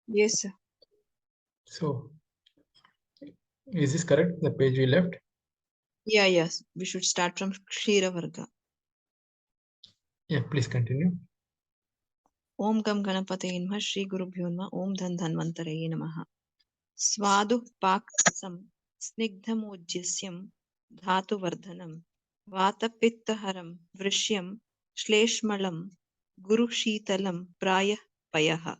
Yes, sir. So, is this correct? The page we left? Yeah, yes. We should start from Kshira Varga. Yeah, please continue. Om Gam Ganapataye Namaha, Shri Gurubhyo Namaha, Om Dhan Dhanvantaraye Namaha. Swadu Pakasam Snigdhamojyasyam Dhatu Vardhanam Vatapittaharam Vrishyam Shleshmalam Guru Shitalam Prayah Payaha.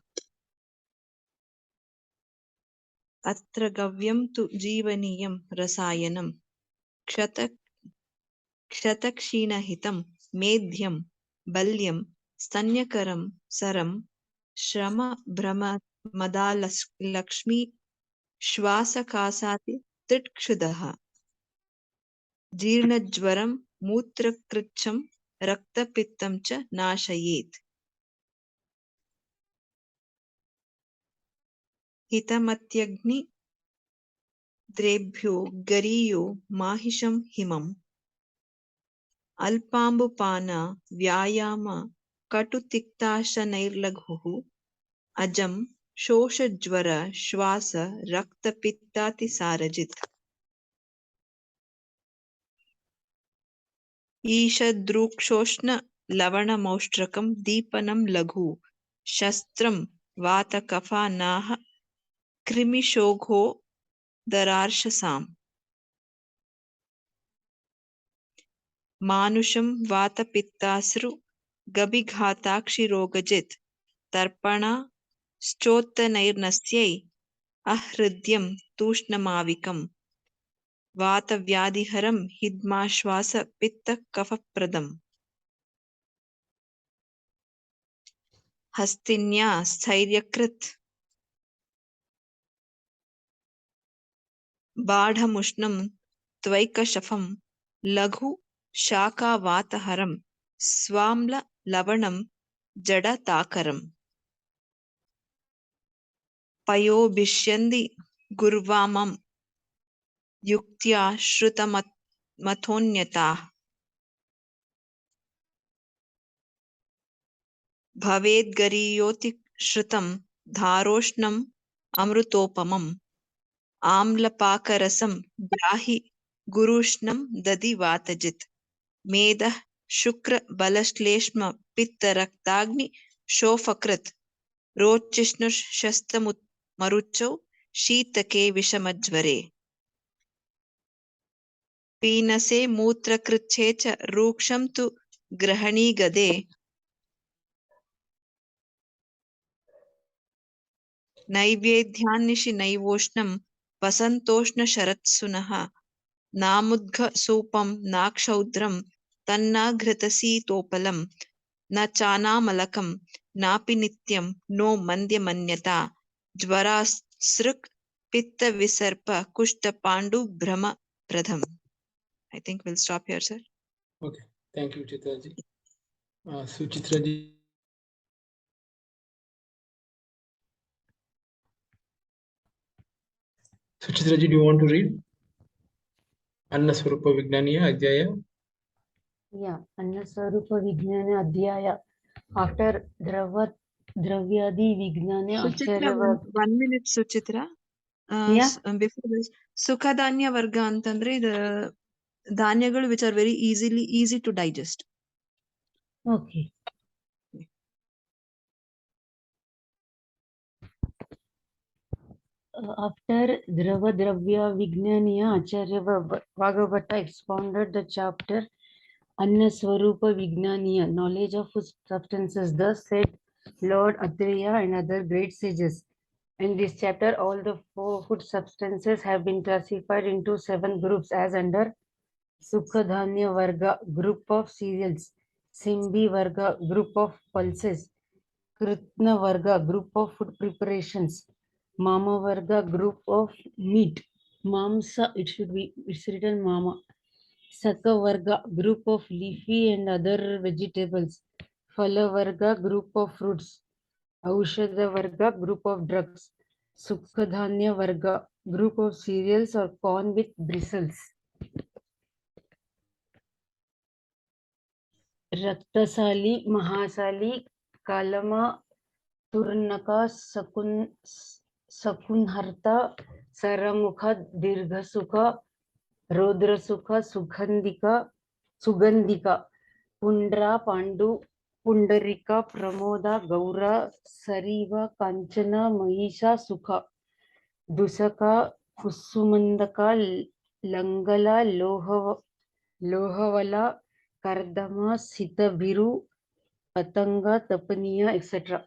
Atra Gavyam tu Jeevaniyam Rasayanam Kshatakshinahitam Medhyam Balyam Stanyakaram Saram Shrama Brahma Madalakshmi Shwasakasati Titkshudaha Jeernajwaram Mutrakracham Raktapittam cha Nashayet Hitamatyagni Drebhyo Gariyo Mahisham Himam Alpambupana Vyayama Katutiktashanirlaghuhu Ajam Shoshajwara Shwasa Raktapittati Sarajit Ishadrukshoshna Lavanamaushrakam Deepanam Laghu Shastram Vatakafa Naha Krimishogho Dararshasam Manusham Vatapittasru Gabighatakshirogajit Tarpana Stotanairnasyai Ahridyam Tushnamavikam Vatavyadiharam Hidmashwasa Pitta Kafapradam Hastinya Stairyakrit Badhamushnam Tvaikashafam Laghu Shaka Vataharam Swamla Lavanam Jada Takaram Payobhishyandi Gurvamam Yuktya Shrutamathonyata Bhavedgariyoti Shrutam Dharoshnam Amrutopamam Amlapakarasam Grahi Gurushnam Dadi Vatajit Medah Shukra Balashleshma Pitta Raktagni Shofakrit Rochishnu Shastamut Maruchau Shitake Vishamajvare Peenase Mutrakritchecha Ruksham tu Grahani Gade Naivedhyanishi Naivoshnam Vasantoshna Sharatsunaha Namudgha Sopam Nakshaudram Tanna Gratasi Topalam Na Chana Malakam Napi Nityam No Mandya Manyata Jvara Sruk Pitta Visarpa Kushta Pandu Brahma Pradham. I think we'll stop here, sir. Okay, thank you, Chitraji. Suchitraji. Suchitraji, do you want to read? Anna Swarupa Vignana Adhyaya. Yeah, Anna Swarupa Vignana Adhyaya. After Dravyadi Vignana Suchitra, Acharya. 1 minute, Suchitra. Yeah. Before this, Sukhadanya Varga antandre the ಧಾನ್ಯಗಳು which are very easy to digest. Okay. After Dravya Vignaniya, Acharya Bhagavata expounded the chapter Anna Swarupa Vignaniya, knowledge of food substances. Thus said Lord Atreya and other great sages. In this chapter, all the 4 food substances have been classified into 7 groups as under Sukhadhanya Varga, group of cereals, Simbi Varga, group of pulses, Kritna Varga, group of food preparations, Mama Varga, group of meat, Mamsa, it's written Mama, Saka Varga, group of leafy and other vegetables, Phala Varga, group of fruits, Aushadha Varga, group of drugs, Sukhadhanya Varga, group of cereals or corn with bristles. Raktasali, Mahasali, Kalama, Turnaka Sakunharta Saramukha Dirghasukha Rodrasukha Sugandhika Pundra Pandu Pundarika Pramoda Gaura Sariva Kanchana Mahisha Sukha Dusaka Kusumandaka Langala Lohavala Kardama Sitabiru Patanga Tapaniya etc.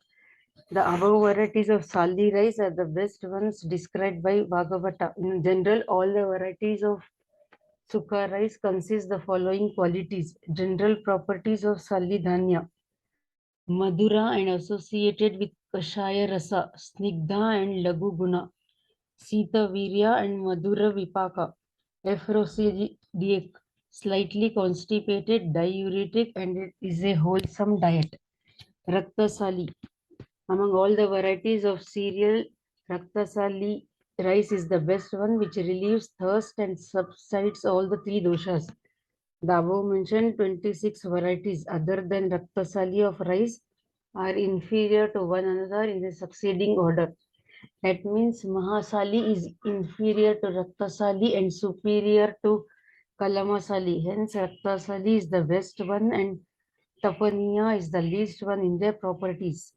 The above varieties of sali rice are the best ones described by Bhagavata. In general, all the varieties of sukha rice consist the following qualities. General properties of sali dhanya. Madhura and associated with Kashaya Rasa, Snigdha and Lagu Guna, Sita Virya and Madhura Vipaka, aphrodisiac, slightly constipated, diuretic, and it is a wholesome diet. Raktasali. Among all the varieties of cereal, Raktasali rice is the best one, which relieves thirst and subsides all the three doshas. The above mentioned 26 varieties other than Raktasali of rice are inferior to one another in the succeeding order. That means Mahasali is inferior to Raktasali and superior to Kalamasali. Hence, Raktasali is the best one and Tapaniya is the least one in their properties.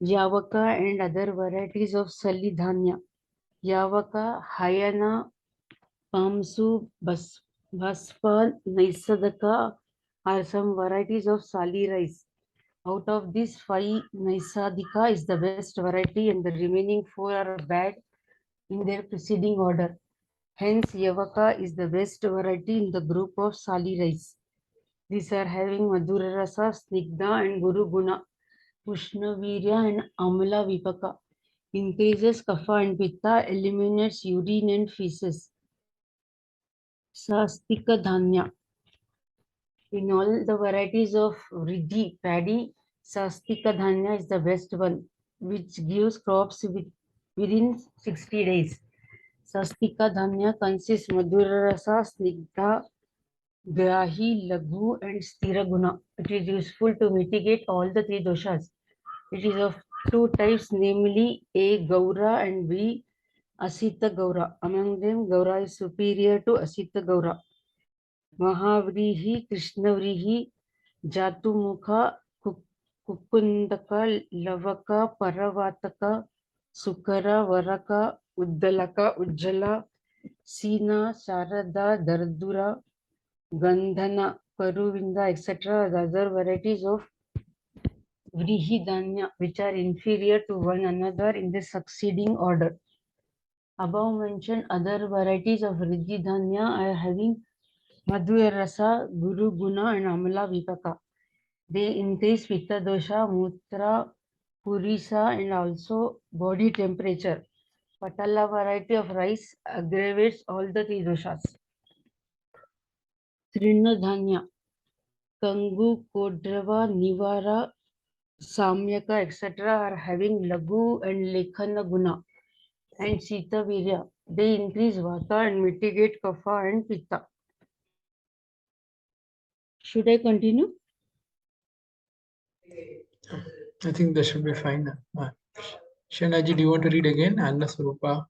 Yavaka and other varieties of Sali Dhanya. Yavaka, Hayana, Pamsu, Baspa, Naisadaka are some varieties of Sali rice. Out of these 5, Naisadika is the best variety and the remaining 4 are bad in their preceding order. Hence, Yavaka is the best variety in the group of Sali rice. These are having Madhura Rasa, Snigdha and Guru Guna, Ushna Virya and Amala Vipaka. Increases Kapha and Pitta, eliminates urine and feces. Sastika Dhanya. In all the varieties of Riddhi, paddy, Sastika Dhanya is the best one, which gives crops within 60 days. Sastika Dhanya consists Madhura Rasa, Snigdha, Grahi, Laghu, and Sthira Guna. It is useful to mitigate all the 3 doshas. It is of 2 types, namely A. Gaura and B. Asita Gaura. Among them, Gaura is superior to Asita Gaura. Mahavrihi, Krishnavrihi, Jatumukha, Kukundaka, Lavaka, Paravataka, Sukara, Varaka, Uddalaka, Ujjala, Sina, Sharada, Dardura, Gandhana, Paruvinda, etc. The other varieties of Vrihidanya, which are inferior to one another in the succeeding order. Above mentioned other varieties of Riddhidanya are having Madhura Rasa, Guru Guna and Amala Vipaka. They increase Pitta Dosha, Mutra, Purisa and also body temperature. Patala variety of rice aggravates all the 3 doshas. Trinadhanya, Kangu, Kodrava, Nivara, Samyaka, etc. are having Lagu and Lekhana Guna and Sita Virya. They increase Vata and mitigate Kapha and Pitta. Should I continue? I think that should be fine. Shanaji, do you want to read again? Anna Swarupa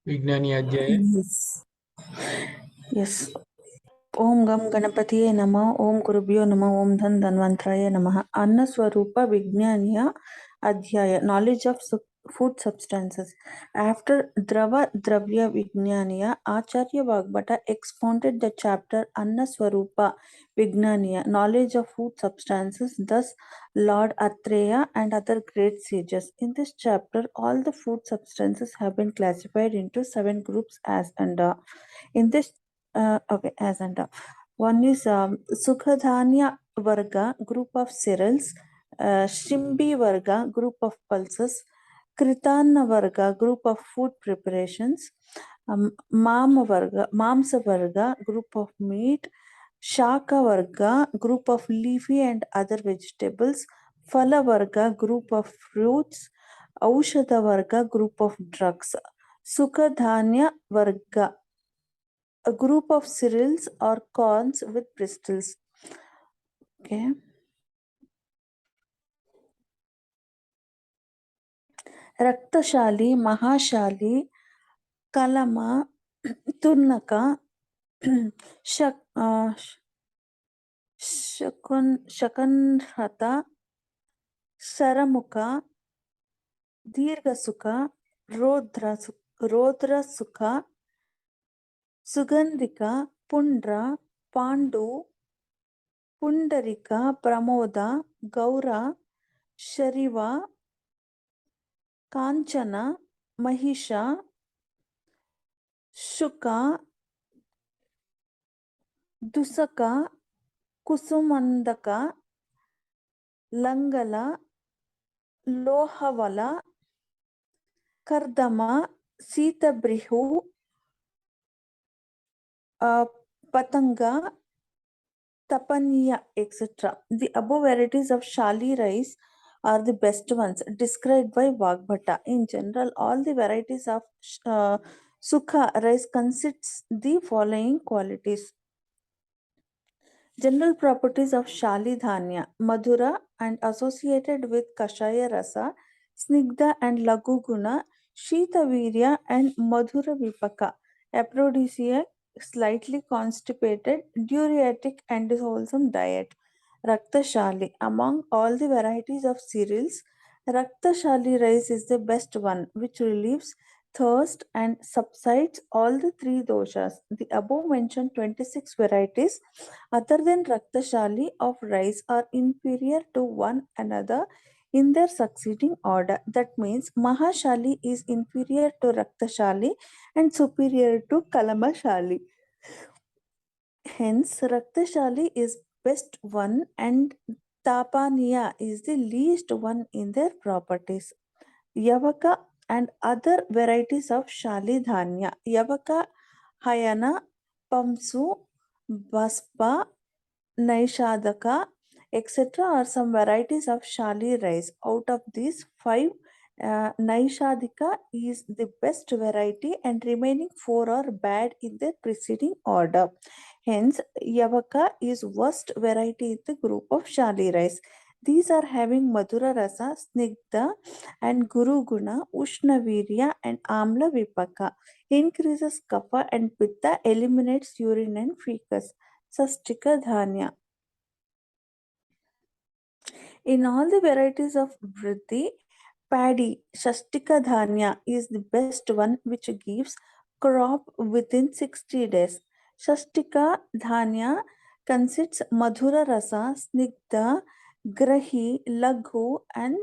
Vignani Adhyaya. Yes. Om Gam Ganapatiye Namah, Om Gurubhyo Namah, Om Dhan Dhanvantraye Namah. Anna Swarupa Vignaniya Adhyaya, knowledge of food substances. After Drava Dravya Vignaniya, Acharya Vagbhata expounded the chapter Anna Swarupa Vignaniya, knowledge of food substances. Thus, Lord Atreya and other great sages. In this chapter, all the food substances have been classified into 7 groups as under. In this as and one is Sukhadhanya Varga, group of cereals, Shrimbi Varga, group of pulses, Kritana Varga, group of food preparations, Mamsa Varga, group of meat, Shaka Varga, group of leafy and other vegetables, Phala Varga, group of fruits, Aushadha Varga, group of drugs, Sukhadhanya Varga, a group of cereals or corns with bristles. Okay. Raktashali, Mahashali, Kalama, Turnaka, Shakanrata, Saramuka, Dirghasuka, Rodra Sukha, Sugandhika, Pundra, Pandu, Pundarika, Pramoda, Gaura, Shariva, Kanchana, Mahisha, Shuka, Dusaka, Kusumandaka, Langala, Lohavala, Kardama, Sitabrihu, Patanga, Tapaniya, etc. The above varieties of Shali rice are the best ones described by Vagbhata. In general, all the varieties of Sukha rice consists the following qualities. General properties of Shali Dhanya: Madhura and associated with Kashaya Rasa, Snigdha and Lagu Guna, Shita Virya and Madhura Vipaka, aphrodisiac, slightly constipated, diuretic and wholesome diet. Raktashali: among all the varieties of cereals, Raktashali rice is the best one, which relieves thirst and subsides all the three doshas. The above mentioned 26 varieties other than Raktashali of rice are inferior to one another in their succeeding order. That means Mahashali is inferior to Raktashali and superior to Kalamashali. Hence, Raktashali is best one and Tapaniya is the least one in their properties. Yavaka and other varieties of Shali Dhanya. Yavaka, Hayana, Pamsu, Baspa, Naishadaka, etc. are some varieties of Shali rice. Out of these 5, Naishadika is the best variety and remaining 4 are bad in their preceding order. Hence, Yavaka is worst variety in the group of Shali rice. These are having Madhura Rasa, Snigdha and Guru Guna, Ushna Virya and Amla Vipaka. Increases Kapha and Pitta, eliminates urine and fecus. Sashtika Dhanya. In all the varieties of Vriddhi, paddy, Shashtika Dhanya is the best one which gives crop within 60 days. Shashtika Dhanya consists Madhura Rasa, Snigdha, Grahi, Laghu and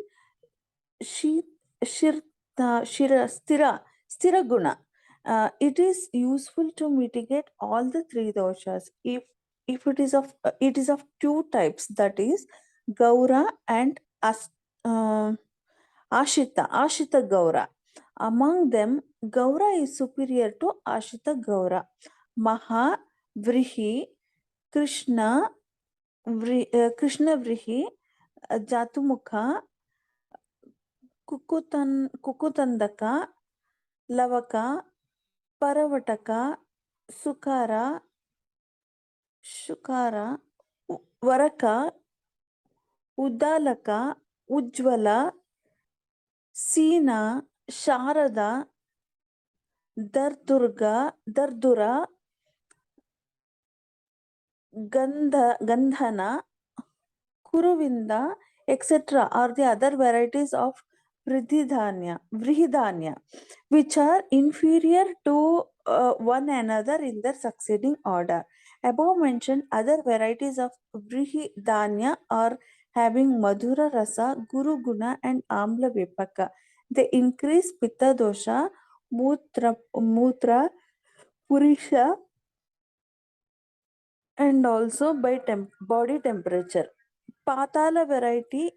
Stira Guna. It is useful to mitigate all the three doshas. If it is of 2 types, that is Gaura and Ashita Gaura. Among them, Gaura is superior to Ashita Gaura. Maha, Vrihi, Krishna Vrihi, Jatumukha, Kukutandaka, Lavaka, Paravataka, Sukara, Shukara, Varaka, Udalaka, Ujjvala, Sina, Sharada, Dardura, Gandhana, Kuruvinda, etc. are the other varieties of Vrihidanya, which are inferior to one another in their succeeding order. Above mentioned other varieties of Vrihidanya are having Madhura Rasa, Guru Guna and Amla Vipaka. They increase Pitta Dosha, Mutra, Purisha and also by body temperature. Patala variety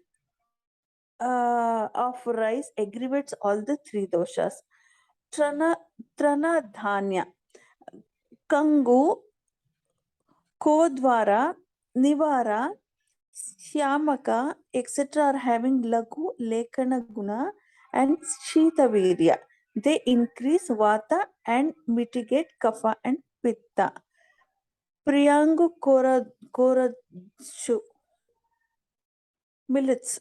of rice aggravates all the three doshas. Trana Dhanya, Kangu, Kodwara, Nivara, Shyamaka, etc. are having Lagu, Lekana Guna and Shitavirya. They increase Vata and mitigate Kapha and Pitta. Priyangu Koradshu, millets.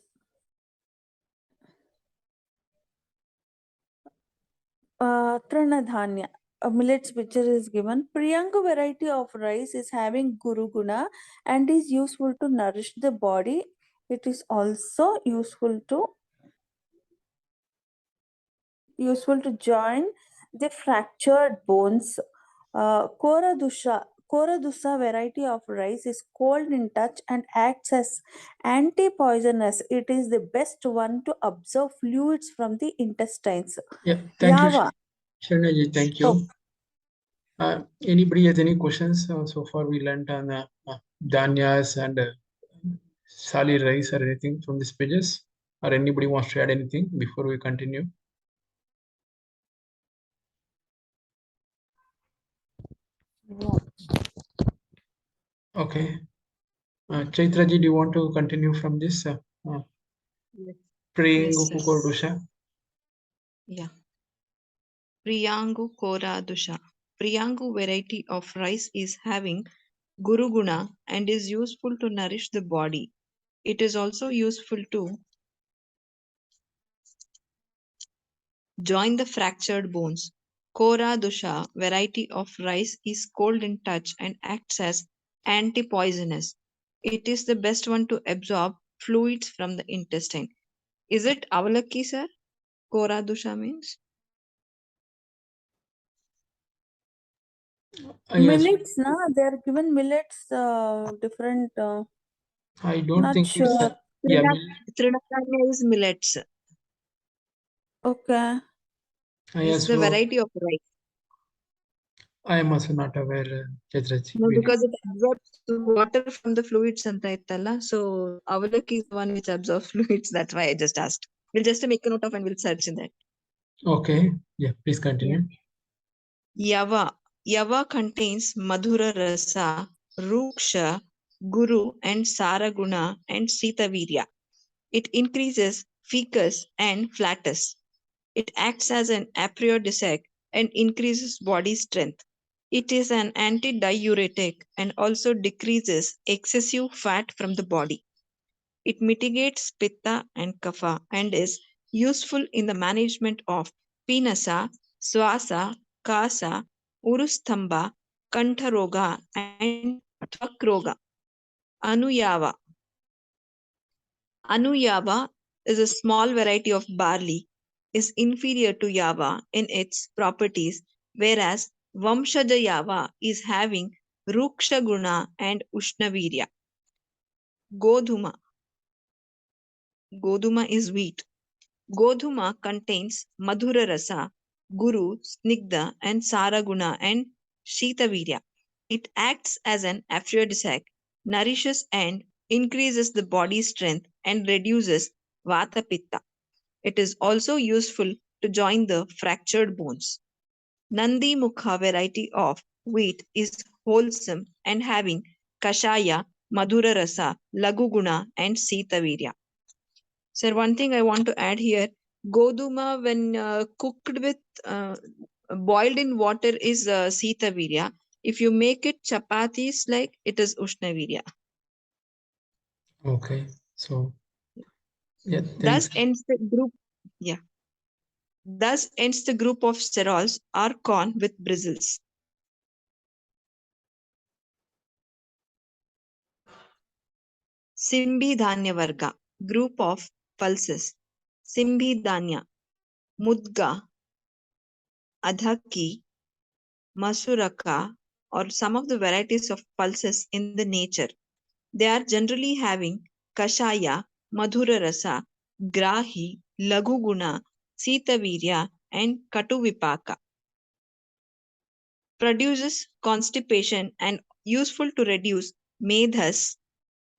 Tranadhanya, a millets picture is given. Priyangu variety of rice is having Guru Guna and is useful to nourish the body. It is also useful to join the fractured bones. Koradusa variety of rice is cold in touch and acts as anti-poisonous. It is the best one to absorb fluids from the intestines. Yeah, thank you, Yava. Sharnaji. Thank you. Anybody has any questions? So far, we learned on dhanyas and sali rice or anything from these pages. Or anybody wants to add anything before we continue? Okay. Chaitra ji, do you want to continue from this? Yes. Praying Yes, sir. Kukurdusha. Yeah. Priyangu Kora Dusha. Priyangu variety of rice is having Guru Guna and is useful to nourish the body. It is also useful to join the fractured bones. Kora Dusha variety of rice is cold in touch and acts as anti-poisonous. It is the best one to absorb fluids from the intestine. Is it avalaki, sir? Kora Dusha means? Yes, Millets, na? They are given millets, different. I don't Not think it's sure. yeah. Trinakanya is millets. Okay. It's Yes, the so variety of rice. I am also not aware, Chaitra ji. No, because it absorbs water from the fluids anta ittalla. So avalaki is the one which absorbs fluids. That's why I just asked. We'll just make a note of and we'll search in that. Okay, yeah, please continue. Yava. Yava contains Madhura Rasa, Ruksha, Guru, and Saraguna and Sitavirya. It increases ficus and flatus. It acts as an aphrodisiac and increases body strength. It is an antidiuretic and also decreases excessive fat from the body. It mitigates pitta and kapha and is useful in the management of pinasa, swasa, kasa, urustamba, kantharoga, and tvakroga. Anuyava. Anuyava is a small variety of barley, is inferior to Yava in its properties, whereas Vamshaja Yava is having Ruksha Guna and Ushnavirya. Godhuma. Godhuma is wheat. Godhuma contains Madhura Rasa, Guru, Snigdha, and Saraguna and Shitavirya. It acts as an aphrodisiac, nourishes and increases the body strength, and reduces Vata Pitta. It is also useful to join the fractured bones. Nandi Mukha variety of wheat is wholesome and having Kashaya, Madhura Rasa, Laguguna, and Sitavirya. Sir, one thing I want to add here, Goduma when cooked with boiled in water is Sitavirya. If you make it chapatis like it is Ushnavirya. Okay, so yeah, Thus thanks. ends the group. Yeah. Thus ends the group of sterols or corn with bristles. Simbi Dhanya Varga, group of pulses. Simbi Dhanya, Mudga, Adhaki, Masuraka, or some of the varieties of pulses in the nature. They are generally having Kashaya, Madhura Rasa, Grahi, Laguguna, Sitavirya, and Katuvipaka. Produces constipation and useful to reduce medhas,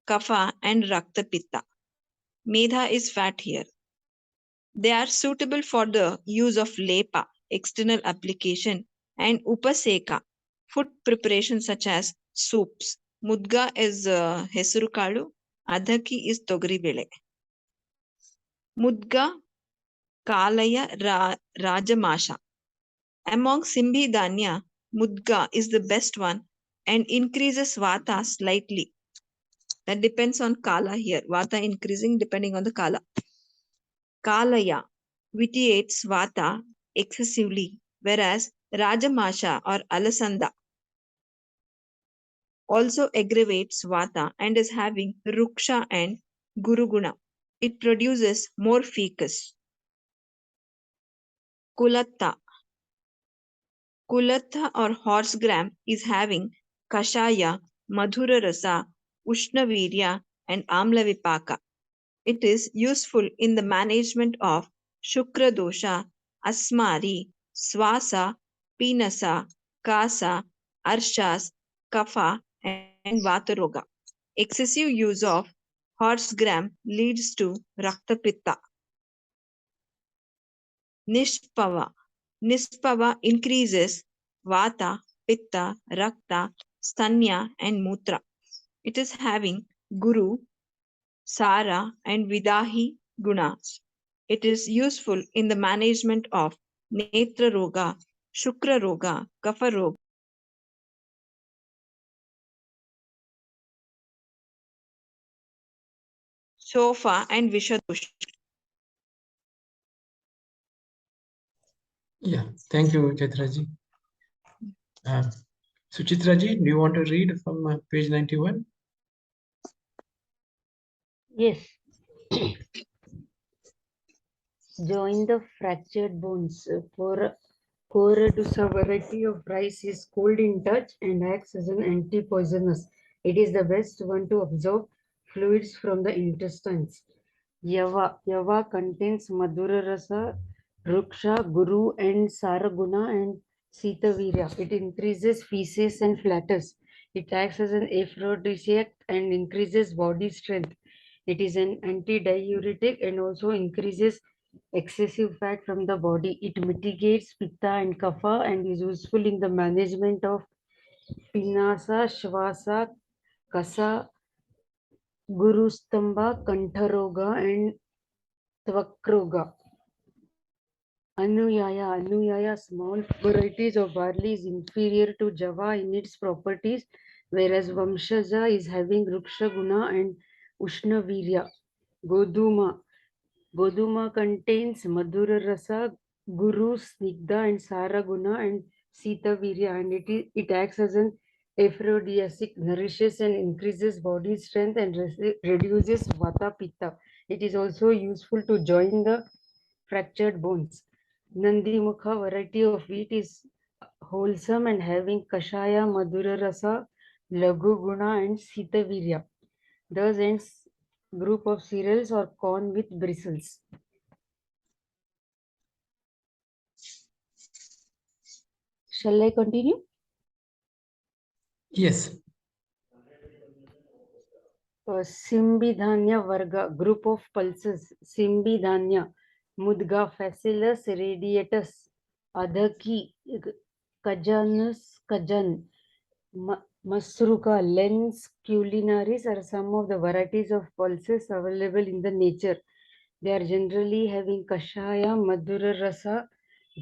kapha, and rakta pitta. Medha is fat here. They are suitable for the use of lepa, external application, and upaseka, food preparation such as soups. Mudga is hesuru kalu, adhaki is togri bele. Mudga kalaya rajamasha. Among Simbi Dhanya, Mudga is the best one and increases Vata slightly. That depends on Kala here. Vata increasing depending on the Kala. Kalaya vitiates Vata excessively, whereas Rajamasha or Alasanda also aggravates Vata and is having Ruksha and Guruguna. It produces more fecus. Kulatta. Kulatta or horse gram is having Kashaya, Madhura Rasa, Ushnavirya and Amla Vipaka. It is useful in the management of Shukra dosha, Asmari, Swasa, Pinasa, Kasa, Arshas, Kapha, and Vataroga. Excessive use of horse gram leads to Raktapitta. Nishpava. Nishpava increases Vata, Pitta, Rakta, Stanya, and Mutra. It is having Guru, Sara, and Vidahi gunas. It is useful in the management of Netra Roga, Shukra Roga, Kapha Roga, Sofa, and Vishadosha. Yeah, thank you, Chatraji. Suchitraji, do you want to read from page 91? Yes. Join the fractured bones. For Coredusa variety of rice is cold in touch and acts as an anti-poisonous. It is the best one to absorb fluids from the intestines. Yava. Yava contains Madhura Rasa, Ruksha, Guru and Saraguna and Sitavirya. It increases feces and flatters. It acts as an aphrodisiac and increases body strength. It is an anti-diuretic and also increases excessive fat from the body. It mitigates pitta and kapha and is useful in the management of pinasa, shvasa, kasa, gurustamba, kantaroga and tvakroga. Anuyaya. Anuyaya, small varieties of barley is inferior to Java in its properties, whereas Vamshaja is having Ruksha Guna and Ushna Virya. Goduma. Goduma contains Madhura Rasa, Guru, Snigdha and Saraguna and Sita Virya, and it acts as an aphrodisiac, nourishes and increases body strength and reduces Vata Pitta. It is also useful to join the fractured bones. Nandimukha variety of wheat is wholesome and having Kashaya, Madhura Rasa, Lagu Guna and Sita Virya. Thus ends group of cereals or corn with bristles. Shall I continue? Yes. Simbidhanya Varga, group of pulses. Simbidhanya, Mudga, Facilus, Radiatus, Adhaki, Kajanus, Kajan, Masruka, Lens, culinaris are some of the varieties of pulses available in the nature. They are generally having Kashaya, Madhura Rasa,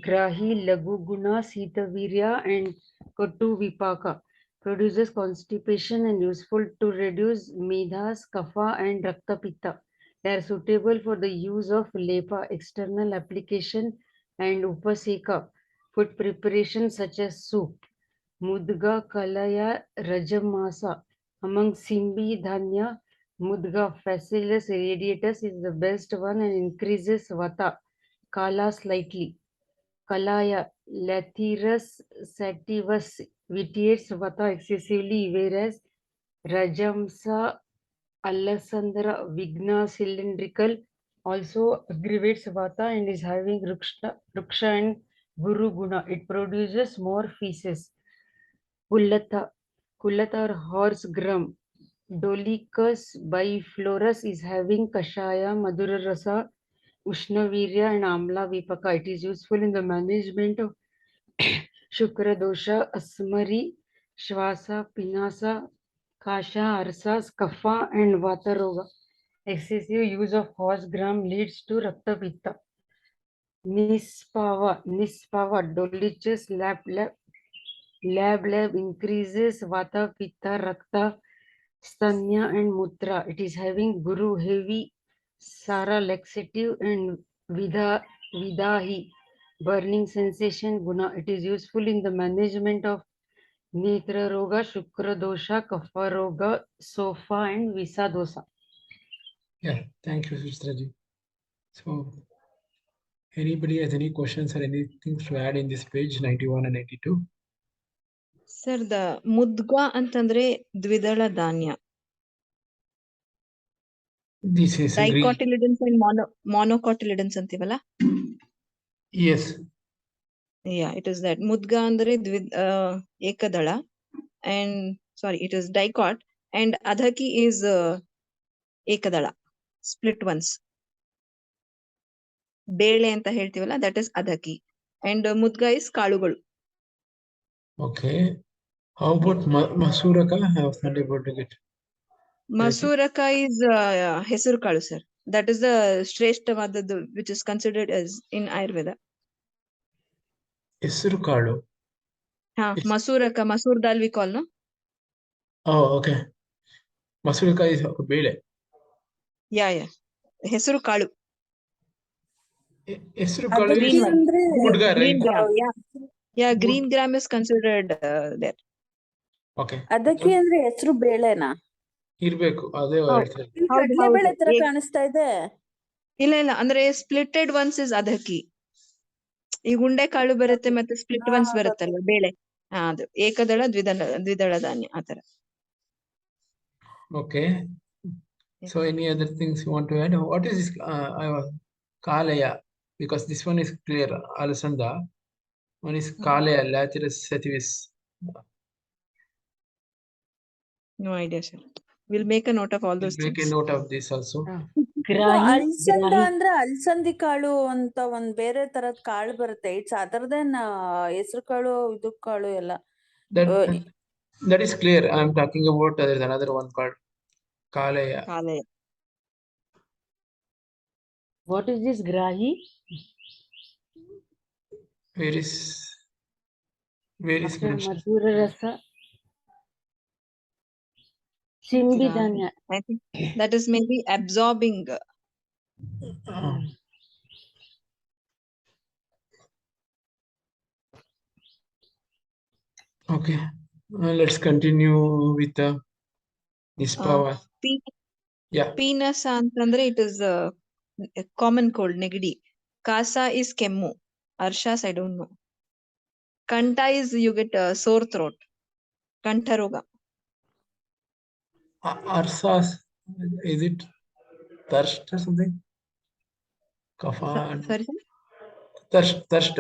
Grahi, Laguguna, Sitavirya, and Kotu Vipaka. Produces constipation and useful to reduce Medhas, Kapha, and Rakta Pitta. They are suitable for the use of Lepa, external application, and Upaseka, food preparation such as soup. Mudga Kalaya Rajamasa. Among Simbi Dhanya, Mudga Facilis radiatus is the best one and increases Vata. Kala slightly. Kalaya Lathyrus sativus vitiates Vata excessively, whereas Rajamsa Alessandra Vigna cylindrical also aggravates Vata and is having Ruksha and Guru Guna. It produces more feces. Kullata. Kullata or horse grum. Dolichus biflorus is having Kashaya, Madhura Rasa, Ushnavirya and Amla Vipaka. It is useful in the management of Shukra dosha, Asmari, Shvasa, Pinasa, Kasha, Arsas, Kapha and Vataroga. Excessive use of horse gram leads to Rakta Pitta. Nispava, Dolichus lab increases Vata, Pitta, Rakta, Stanya and Mutra. It is having Guru heavy, Sara laxative and Vidahi. burning sensation guna. It is useful in the management of Netra Roga, Shukra Dosha, Kapha Roga, Sofa and Visa Dosa. Yeah, thank you, Sustraji. So, anybody has any questions or anything to add in this page 91 and 92? Sir, the mudga ಅಂತಂದ್ರೆ ದ್ವಿದಳ ಧಾನ್ಯ. This is Greek. Dicotyledons and monocotyledons ಅಂತೀವಲ್ಲ. Yes. Yeah, it is that. Mudga ಅಂದ್ರೆ ಏಕದಳ, and sorry, it is dicot, and adhaki is ಏಕದಳ, split ones. ಬೇಳೆ ಅಂತ ಹೇಳ್ತೀವಲ್ಲ, that is adhaki, and mudga is ಕಾಳುಗಳು. Okay. How about Masuraka? I was not able to get. ಮಸೂರಕ is ಹೆಸರು ಕಾಳು, sir. That is the ಶ್ರೇಷ್ಠವಾದದ್ದು, which is considered as in Ayurveda. ಹೆಸರು ಕಾಳು. ಮಸೂರಕ, ಮಸೂರ್ dal we call, no? Oh, okay. Masuraka is ಬೇಳೆ. Yeah. ಹೆಸರು ಕಾಳು. ಹೆಸರು ಕಾಳು ಅದಕ್ಕೆ is ಅಂದ್ರೆ mudga, right? Green gram. Yeah, green gram is considered there. Okay. ಅದಕ್ಕೆ ಅಂದ್ರೆ ಹೆಸರು ಬೇಳೆನಾ? ಇರ್ಬೇಕು, ಅದೇ ಹೇಳ್ತಾರೆ. ಕಡಲೆ ಬೇಳೆ ತರ ಕಾಣಿಸ್ತಾ ಇದೆ. ಇಲ್ಲ, ಅಂದ್ರೆ ಸ್ಪ್ಲಿಟೆಡ್ ಒನ್ಸ್ ಇಸ್ ಅದಕ್ಕಿ. ಈಗ ಉಂಡೆ ಕಾಳು ಬರುತ್ತೆ, ಮತ್ತೆ ಸ್ಪ್ಲಿಟ್ ಒನ್ಸ್ ಬರುತ್ತಲ್ಲ ಬೇಳೆ, ಅದು ಏಕದಳ ದ್ವಿದಳ ಧಾನ್ಯ ಆತರ. Okay. So any other things you want to add? What is this Kalaya? Because this one is clear, Alasanda. One is Kalaya, Lathyrus sativus. No idea, sir. We'll make a note of all those Make things. a note of this also. ಅಲ್ಸಂದ ಅಂದ್ರೆ ಅಲ್ಸಂದಿ ಕಾಳು ಅಂತ ಒಂದ್ ಬೇರೆ ತರದ್ ಕಾಳು ಬರುತ್ತೆ. It's other then ಹೆಸರು ಕಾಳು, ಇದು ಕಾಳು ಎಲ್ಲ. That is clear. I am talking about there is another one called Kalaya. What is this grahi? Where is Madhura rasa. Simbidanya. I think that is maybe absorbing. Okay. Let's continue with the Nispava. Yeah. Peenasa ಅಂತಂದ್ರೆ it is a common cold, negidi. Kasa is kemmu. Arshas, I don't know. Kanta is you get a sore throat. Kanta roga. Arsas, is it thirst or something? Kapha. Sorry? Thirst.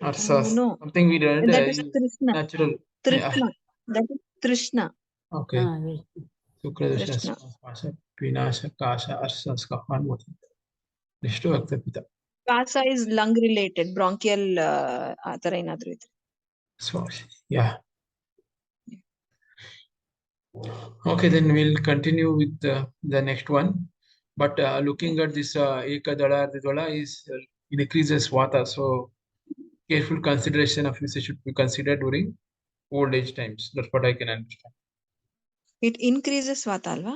Arsas. No. Something we learned. That is Trishna. Natural. Trishna. That is Trishna. Okay. Trishna. Pinasha, Kasha, Arsas, Kaphan. Nishto Aktapita. Kasa is lung related, bronchial ಆತರ ಏನಾದ್ರು ಇದೆ. So, yeah. Okay, then we'll continue with the next one. But looking at this Ekadala, Didwala is increases Vata. So, careful consideration of usage should be considered during old age times. That's what I can understand. It increases Vata, alva?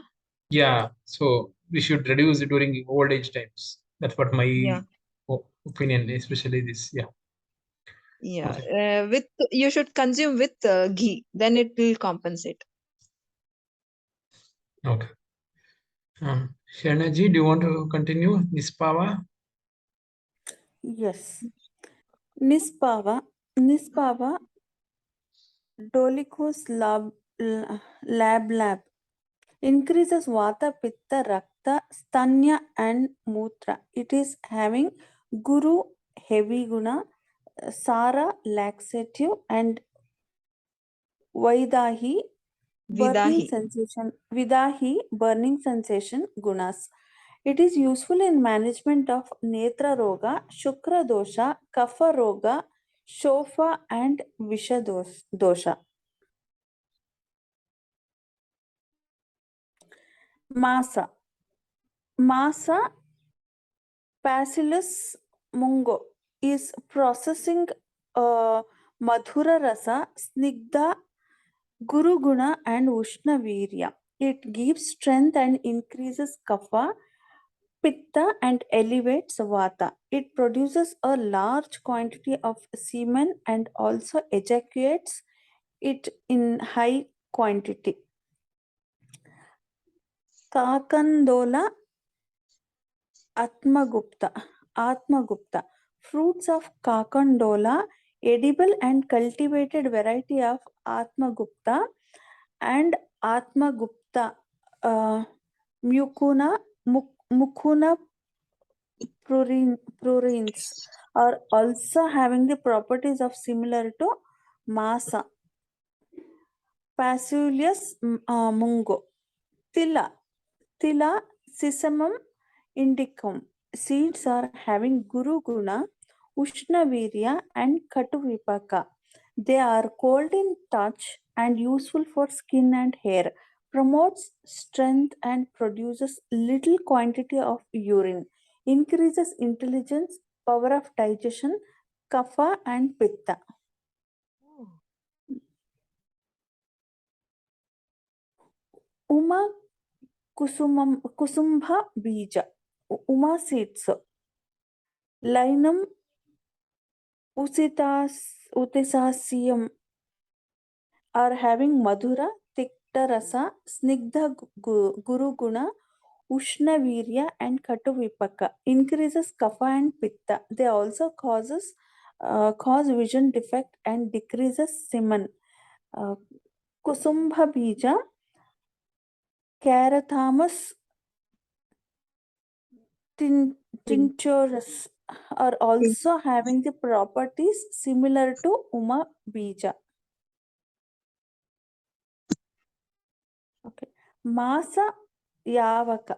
Yeah, so we should reduce it during old age times. That's what my opinion, especially this. Yeah. Okay. With you should consume with ghee, then it will compensate. Okay. Sharnaji, do you want to continue? Nispava? Yes. Nispava Dolichos lab increases Vata, Pitta, Rakta, Stanya and Mutra. It is having Guru heavy guna, Sara laxative and Vidahi burning sensation gunas. It is useful in management of Netra Roga, Shukra Dosha, Kapha Roga, Shofa and Visha Dosha. Masa Bacillus mungo is processing Madhura Rasa, Snigdha, Guru Guna and Ushna Virya. It gives strength and increases kapha. Pitta and elevates Vata. It produces a large quantity of semen and also ejaculates it in high quantity. Kakandola Atmagupta. Fruits of Kakandola, edible and cultivated variety of Atmagupta and Atmagupta Mukuna prurins are also having the properties of similar to Masa. Passiulus mungo. Tila Sesamum indicum. Seeds are having Guru Guna, Ushna Virya and Katu Vipaka. They are cold in touch and useful for skin and hair. Promotes strength and produces little quantity of urine. Increases intelligence, power of digestion, kapha and pitta. Uma Kusumbha Bija. Uma seeds. Linum Utisasium are having Madhura, Tikta Rasa, Snigdha Guru Guna, Ushna Virya and Katu Vipaka. Increases Kapha and Pitta. They also cause vision defect and decreases semen. Kusumbha Bija, Carathamus tincturus are also having the properties similar to Uma Bija. Okay. Masa Yavaka,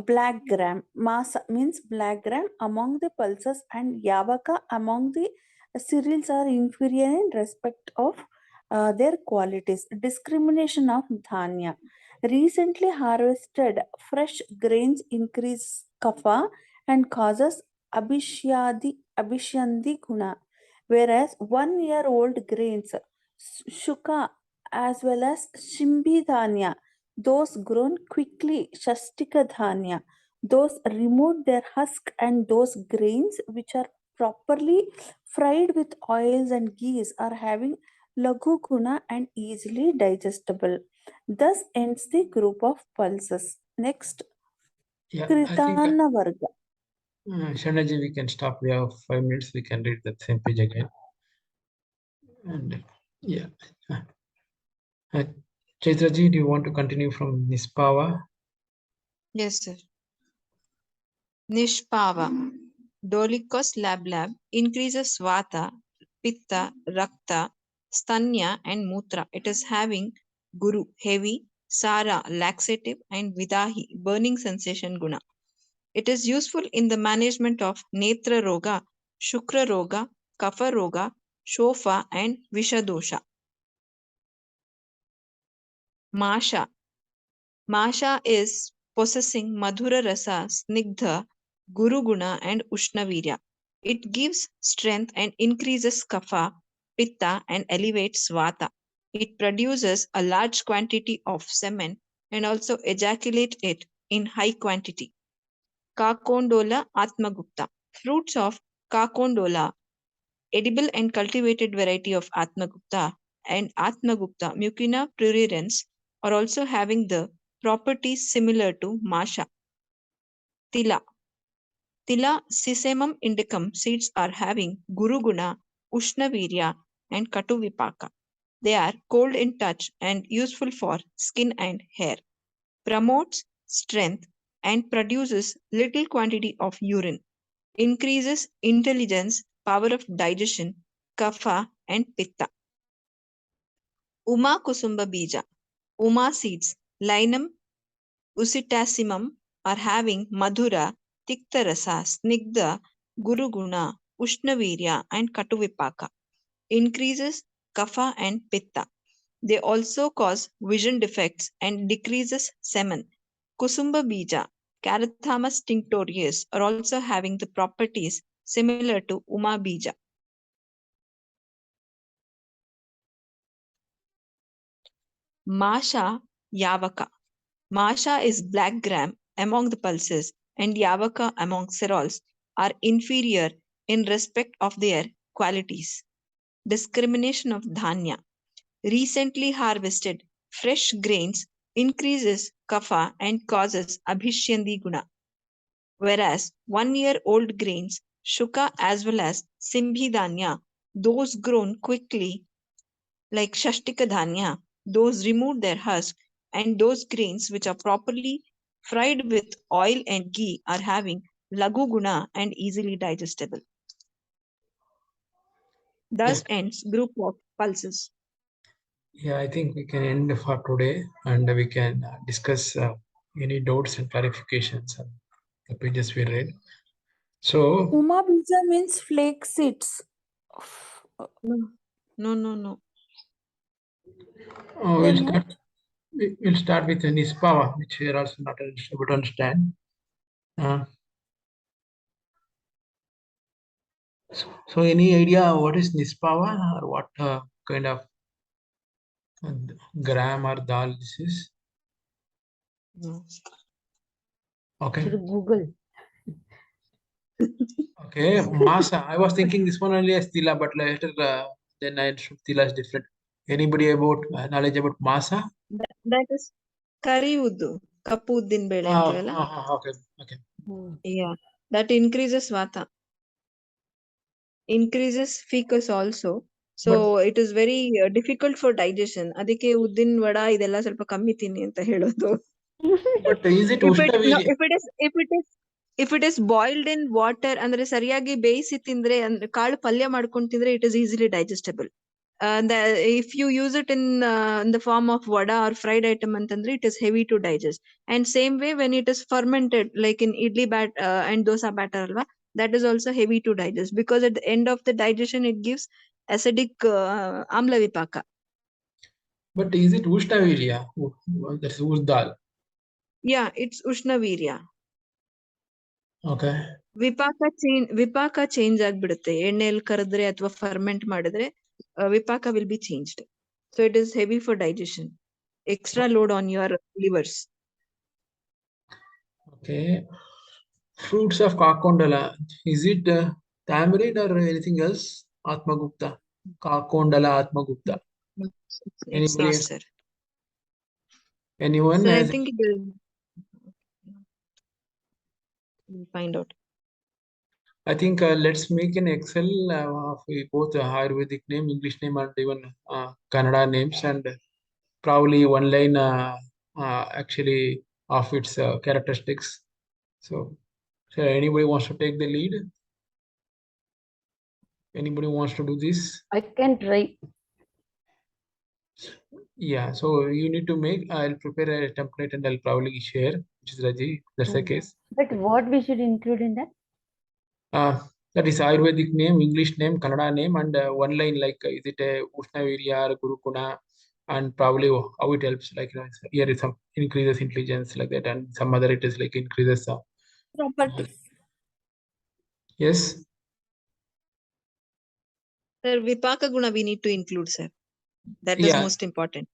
black gram. Masa means black gram among the pulses and Yavaka among the cereals are inferior in respect of their qualities. Discrimination of dhanya. Recently harvested fresh grains increase kapha and causes abhishyandi guna, whereas 1-year-old grains shuka as well as shimbi dhanya, those grown quickly shastika dhanya, those removed their husk, and those grains which are properly fried with oils and ghees are having laghu guna and easily digestible. Thus ends the group of pulses. Next, Yeah, I think Kritana Varga. Shanaji, we can stop. We have 5 minutes. We can read the same page again. And yeah. Chaitraji, do you want to continue from Nispava? Yes, sir. Nishpava. Dolichos lab increases Vata, Pitta, Rakta, Stanya and Mutra. It is having Guru, heavy, Sara, laxative and Vidahi, burning sensation guna. It is useful in the management of Netra Roga, Shukra Roga, Kapha Roga, Shofa and Vishadosha. Masha. Masha is possessing Madhura Rasa, Snigdha, Guru Guna and Ushnavirya. It gives strength and increases Kapha, Pitta and elevates Vata. It produces a large quantity of semen and also ejaculates it in high quantity. Kakondola Atmagupta. Fruits of Kakondola, edible and cultivated variety of Atmagupta and Atmagupta Mucina pruriens are also having the properties similar to Masha. Tila. Tila Sesamum indicum seeds are having Guru Guna, Ushna Virya and Katu Vipaka. They are cold in touch and useful for skin and hair. Promotes strength and produces little quantity of urine. Increases intelligence, power of digestion, kapha and pitta. Uma Kusumba Bija. Uma seeds, Linum usitasimum are having Madhura, Tiktarasa, Snigdha, Guruguna, Ushnavirya and Katuvipaka. Increases kapha and pitta. They also cause vision defects and decreases semen. Kusumba Bija, Carathamus tinctorius are also having the properties similar to Uma Bija. Masha Yavaka. Masha is black gram among the pulses, and Yavaka among cereals are inferior in respect of their qualities. Discrimination of dhanya. Recently harvested fresh grains increases kapha and causes abhishyandi guna, whereas 1 year old grains, shuka as well as simbhidanya, those grown quickly like shashtika dhanya, those remove their husk, and those grains which are properly fried with oil and ghee are having lagu guna and easily digestible. Thus ends group of pulses. Yeah, I think we can end for today, and we can discuss any doubts and clarifications on the pages we read. So, Uma Bija means flake seeds. No. we'll start with Nispava, which we are also not able to understand. So any idea what is Nispava, or what kind of gram or dal this is? No. Okay. Should Google. Okay, Masa. I was thinking this one only as Tila, but later then I understood Tila is different. Anybody about knowledge about Masa? That is kari uddu, kappu uddin bele antivalla. Okay. Yeah, that increases vata. Increases fecus also. So it is very difficult for digestion. ಅದಕ್ಕೆ ಉದ್ದಿನ ವಡ ಇದೆಲ್ಲ ಸ್ವಲ್ಪ ಕಮ್ಮಿ ತಿನ್ನಿ ಅಂತ ಹೇಳೋದು. But is it Ushnavirya? If it is boiled in water, ಅಂದ್ರೆ ಸರಿಯಾಗಿ ಬೇಯಿಸಿ ತಿಂದ್ರೆ ಅಂದ್ರೆ ಕಾಳು ಪಲ್ಯ ಮಾಡ್ಕೊಂಡು ತಿಂದ್ರೆ it is easily digestible. If you use it in the form of vada or fried item antandre, it is heavy to digest. And same way when it is fermented like in idli and dosa batter alva, that is also heavy to digest, because at the end of the digestion it gives acidic amla vipaka. But is it Ushnavirya? That's Usdal. Yeah, it's ushna virya. Okay. ವಿಪಾಕ change ಆಗ್ಬಿಡುತ್ತೆ ಎಣ್ಣೆಯಲ್ಲಿ ಕರೆದ್ರೆ ಅಥವಾ ferment ಮಾಡಿದ್ರೆ vipaka will be changed. So it is heavy for digestion, extra load on your livers. Okay. Fruits of Kakondala, is it tamarind or anything else? Atmagupta. Kakondala Atmagupta. Anybody? Yes, sir. Anyone? So I think we'll find out. I think let's make an Excel of both Ayurvedic name, English name, and even Kannada names, and probably one line actually of its characteristics. So anybody wants to take the lead? Anybody wants to do this? I can try. Yeah, so you need to make, I'll prepare a template and I'll probably share, which is Raji, that's the case. But what we should include in that? That is Ayurvedic name, English name, Kannada name, and one line like is it a Ushnavirya or Gurukuna, and probably how it helps, like here is some increases intelligence like that, and some other it is like increases Properties. Yes. Sir, vipaka guna we need to include, sir. That is most important.